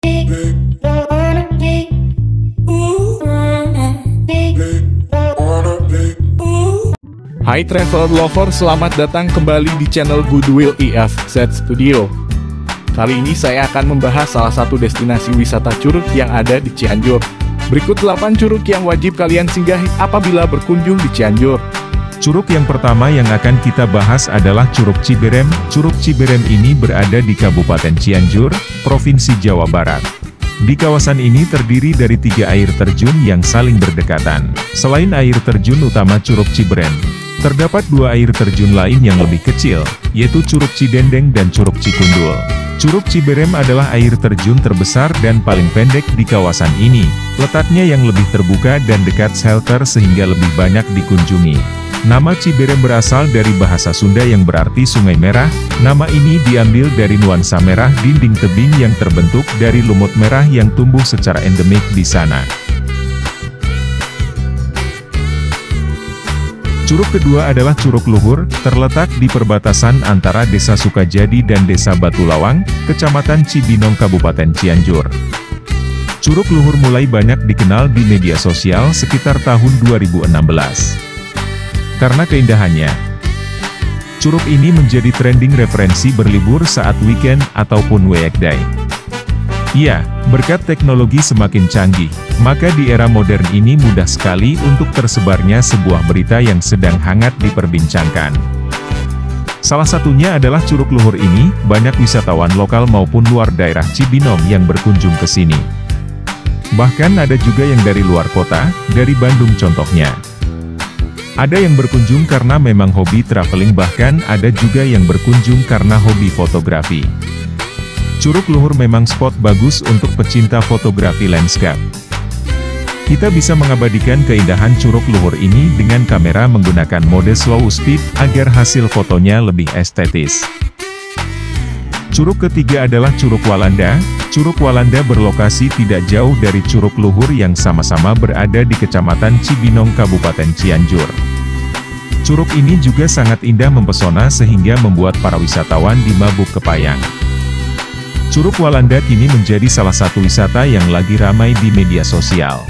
Hai travel lover, selamat datang kembali di channel Goodwill EFZ Studio. Kali ini saya akan membahas salah satu destinasi wisata curug yang ada di Cianjur. Berikut 8 curug yang wajib kalian singgahi apabila berkunjung di Cianjur. Curug yang pertama yang akan kita bahas adalah Curug Ciberem. Curug Ciberem ini berada di Kabupaten Cianjur, Provinsi Jawa Barat. Di kawasan ini terdiri dari 3 air terjun yang saling berdekatan. Selain air terjun utama Curug Ciberem, terdapat 2 air terjun lain yang lebih kecil, yaitu Curug Cidendeng dan Curug Cikundul. Curug Ciberem adalah air terjun terbesar dan paling pendek di kawasan ini. Letaknya yang lebih terbuka dan dekat shelter sehingga lebih banyak dikunjungi. Nama Ciberem berasal dari bahasa Sunda yang berarti Sungai Merah. Nama ini diambil dari nuansa merah dinding tebing yang terbentuk dari lumut merah yang tumbuh secara endemik di sana. Curug kedua adalah Curug Luhur, terletak di perbatasan antara Desa Sukajadi dan Desa Batu Lawang, Kecamatan Cibinong, Kabupaten Cianjur. Curug Luhur mulai banyak dikenal di media sosial sekitar tahun 2016. Karena keindahannya, curug ini menjadi trending referensi berlibur saat weekend ataupun weekday. Ya, berkat teknologi semakin canggih, maka di era modern ini mudah sekali untuk tersebarnya sebuah berita yang sedang hangat diperbincangkan. Salah satunya adalah Curug Luhur ini, banyak wisatawan lokal maupun luar daerah Cibinong yang berkunjung ke sini. Bahkan ada juga yang dari luar kota, dari Bandung contohnya. Ada yang berkunjung karena memang hobi traveling, bahkan ada juga yang berkunjung karena hobi fotografi. Curug Luhur memang spot bagus untuk pecinta fotografi landscape. Kita bisa mengabadikan keindahan Curug Luhur ini dengan kamera menggunakan mode slow speed agar hasil fotonya lebih estetis. Curug ketiga adalah Curug Walanda. Curug Walanda berlokasi tidak jauh dari Curug Luhur yang sama-sama berada di Kecamatan Cibinong, Kabupaten Cianjur. Curug ini juga sangat indah mempesona sehingga membuat para wisatawan dimabuk kepayang. Curug Walanda kini menjadi salah satu wisata yang lagi ramai di media sosial.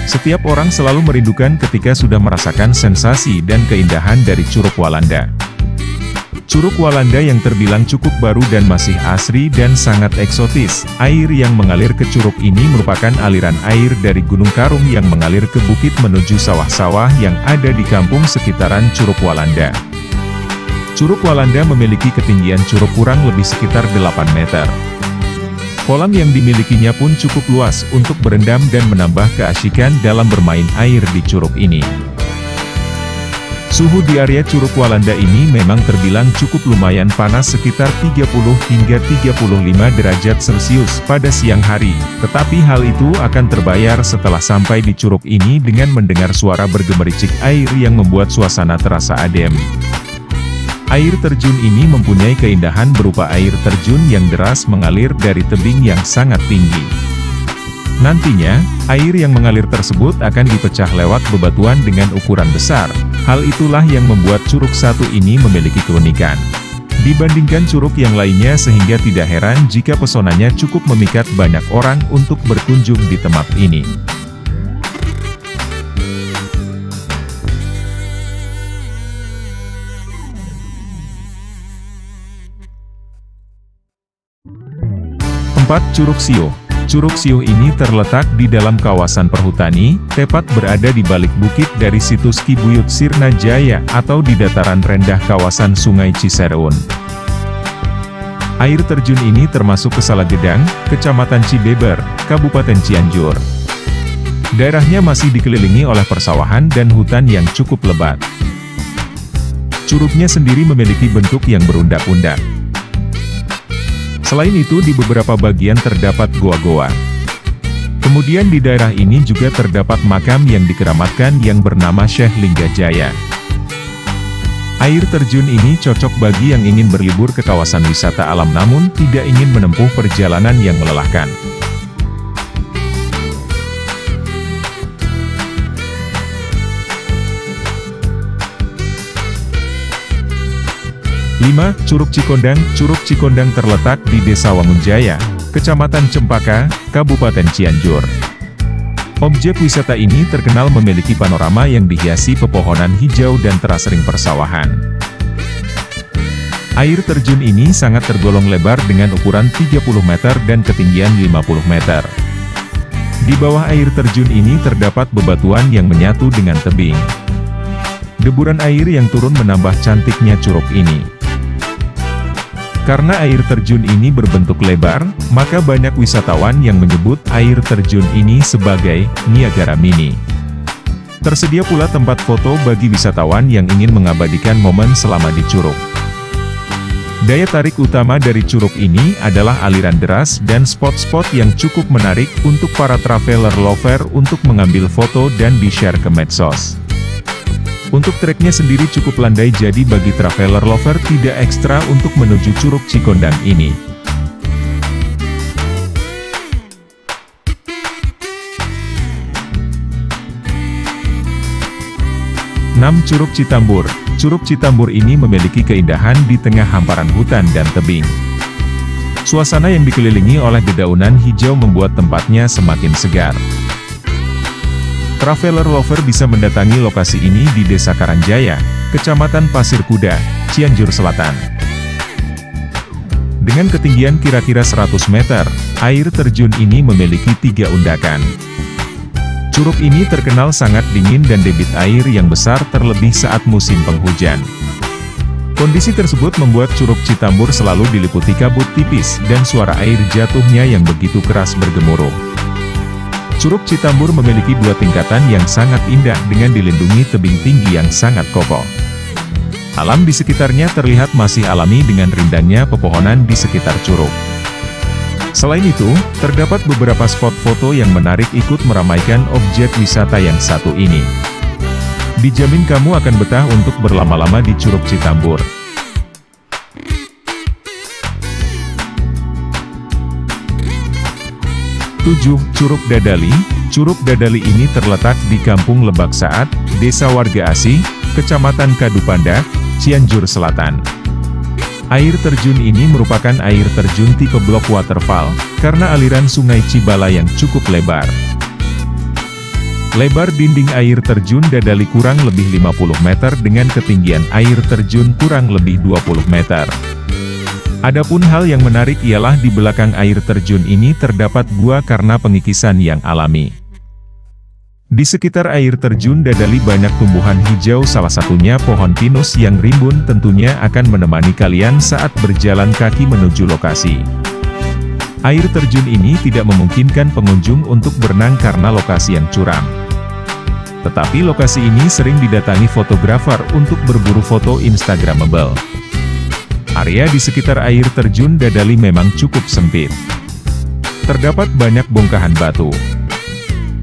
Setiap orang selalu merindukan ketika sudah merasakan sensasi dan keindahan dari Curug Walanda. Curug Walanda yang terbilang cukup baru dan masih asri dan sangat eksotis. Air yang mengalir ke curug ini merupakan aliran air dari Gunung Karung yang mengalir ke bukit menuju sawah-sawah yang ada di kampung sekitaran Curug Walanda. Curug Walanda memiliki ketinggian curug kurang lebih sekitar 8 meter. Kolam yang dimilikinya pun cukup luas untuk berendam dan menambah keasyikan dalam bermain air di curug ini. Suhu di area Curug Walanda ini memang terbilang cukup lumayan panas, sekitar 30 hingga 35 derajat Celcius pada siang hari, tetapi hal itu akan terbayar setelah sampai di curug ini dengan mendengar suara bergemericik air yang membuat suasana terasa adem. Air terjun ini mempunyai keindahan berupa air terjun yang deras mengalir dari tebing yang sangat tinggi. Nantinya, air yang mengalir tersebut akan dipecah lewat bebatuan dengan ukuran besar. Hal itulah yang membuat curug satu ini memiliki keunikan dibandingkan curug yang lainnya, sehingga tidak heran jika pesonanya cukup memikat banyak orang untuk berkunjung di tempat ini. Curug Siuh. Curug Siuh ini terletak di dalam kawasan perhutani, tepat berada di balik bukit dari situs Kibuyut Sirna Jaya atau di dataran rendah kawasan Sungai Cisereun. Air terjun ini termasuk ke Salagedang, Kecamatan Cibeber, Kabupaten Cianjur. Daerahnya masih dikelilingi oleh persawahan dan hutan yang cukup lebat. Curugnya sendiri memiliki bentuk yang berundak-undak. Selain itu di beberapa bagian terdapat goa-goa. Kemudian di daerah ini juga terdapat makam yang dikeramatkan yang bernama Syekh Linggajaya. Air terjun ini cocok bagi yang ingin berlibur ke kawasan wisata alam namun tidak ingin menempuh perjalanan yang melelahkan. 5. Curug Cikondang. Curug Cikondang terletak di Desa Wangunjaya, Kecamatan Cempaka, Kabupaten Cianjur. Objek wisata ini terkenal memiliki panorama yang dihiasi pepohonan hijau dan terasering persawahan. Air terjun ini sangat tergolong lebar dengan ukuran 30 meter dan ketinggian 50 meter. Di bawah air terjun ini terdapat bebatuan yang menyatu dengan tebing. Deburan air yang turun menambah cantiknya curug ini. Karena air terjun ini berbentuk lebar, maka banyak wisatawan yang menyebut air terjun ini sebagai Niagara Mini. Tersedia pula tempat foto bagi wisatawan yang ingin mengabadikan momen selama di curug. Daya tarik utama dari curug ini adalah aliran deras dan spot-spot yang cukup menarik untuk para traveler lover untuk mengambil foto dan di-share ke medsos. Untuk treknya sendiri cukup landai, jadi bagi traveler lover tidak ekstra untuk menuju Curug Cikondang ini. Curug Citambur. Curug Citambur ini memiliki keindahan di tengah hamparan hutan dan tebing. Suasana yang dikelilingi oleh dedaunan hijau membuat tempatnya semakin segar. Traveler lover bisa mendatangi lokasi ini di Desa Karangjaya, Kecamatan Pasir Kuda, Cianjur Selatan. Dengan ketinggian kira-kira 100 meter, air terjun ini memiliki 3 undakan. Curug ini terkenal sangat dingin dan debit air yang besar terlebih saat musim penghujan. Kondisi tersebut membuat Curug Citambur selalu diliputi kabut tipis dan suara air jatuhnya yang begitu keras bergemuruh. Curug Citambur memiliki 2 tingkatan yang sangat indah dengan dilindungi tebing tinggi yang sangat kokoh. Alam di sekitarnya terlihat masih alami dengan rindangnya pepohonan di sekitar curug. Selain itu, terdapat beberapa spot foto yang menarik ikut meramaikan objek wisata yang satu ini. Dijamin kamu akan betah untuk berlama-lama di Curug Citambur. Curug Dadali. Curug Dadali ini terletak di Kampung Lebak Saat, Desa Warga Asih, Kecamatan Kadupanda, Cianjur Selatan. Air terjun ini merupakan air terjun tipe block waterfall, karena aliran sungai Cibala yang cukup lebar. Lebar dinding air terjun Dadali kurang lebih 50 meter dengan ketinggian air terjun kurang lebih 20 meter. Adapun hal yang menarik ialah di belakang air terjun ini terdapat gua karena pengikisan yang alami. Di sekitar air terjun Dadali banyak tumbuhan hijau, salah satunya pohon pinus yang rimbun tentunya akan menemani kalian saat berjalan kaki menuju lokasi. Air terjun ini tidak memungkinkan pengunjung untuk berenang karena lokasi yang curam. Tetapi lokasi ini sering didatangi fotografer untuk berburu foto instagramable. Area di sekitar air terjun Dadali memang cukup sempit. Terdapat banyak bongkahan batu.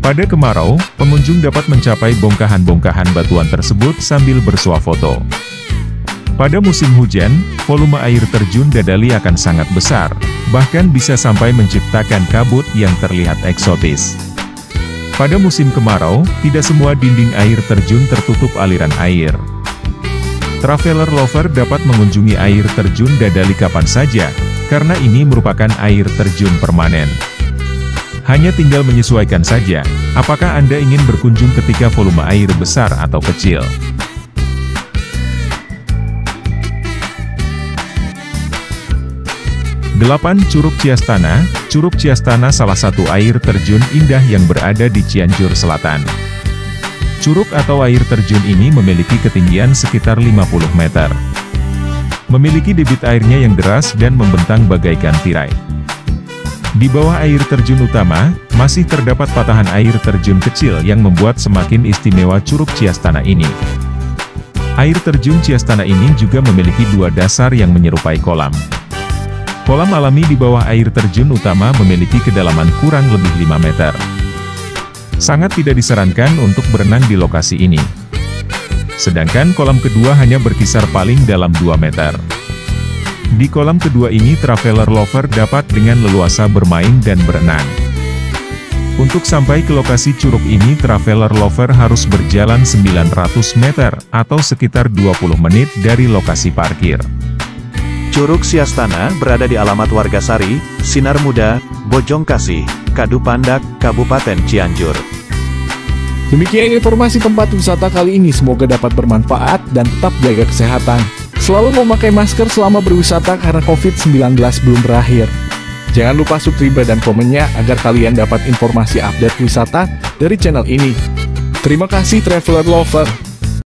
Pada kemarau, pengunjung dapat mencapai bongkahan-bongkahan batuan tersebut sambil bersuah foto. Pada musim hujan, volume air terjun Dadali akan sangat besar, bahkan bisa sampai menciptakan kabut yang terlihat eksotis. Pada musim kemarau, tidak semua dinding air terjun tertutup aliran air. Traveler lover dapat mengunjungi air terjun Dadali kapan saja, karena ini merupakan air terjun permanen. Hanya tinggal menyesuaikan saja, apakah Anda ingin berkunjung ketika volume air besar atau kecil. Curug Ciastana. Curug Ciastana salah satu air terjun indah yang berada di Cianjur Selatan. Curug atau air terjun ini memiliki ketinggian sekitar 50 meter. Memiliki debit airnya yang deras dan membentang bagaikan tirai. Di bawah air terjun utama, masih terdapat patahan air terjun kecil yang membuat semakin istimewa Curug Ciastana ini. Air terjun Ciastana ini juga memiliki 2 dasar yang menyerupai kolam. Kolam alami di bawah air terjun utama memiliki kedalaman kurang lebih 5 meter. Sangat tidak disarankan untuk berenang di lokasi ini. Sedangkan kolam kedua hanya berkisar paling dalam 2 meter. Di kolam kedua ini traveler lover dapat dengan leluasa bermain dan berenang. Untuk sampai ke lokasi curug ini traveler lover harus berjalan 900 meter atau sekitar 20 menit dari lokasi parkir. Curug Siastana berada di alamat Wargasari, Sinar Muda, Bojongkasih, Kadu Pandak, Kabupaten Cianjur. Demikian informasi tempat wisata kali ini, semoga dapat bermanfaat dan tetap jaga kesehatan. Selalu memakai masker selama berwisata karena COVID-19 belum berakhir. Jangan lupa subscribe dan komennya agar kalian dapat informasi update wisata dari channel ini. Terima kasih Traveler Lover.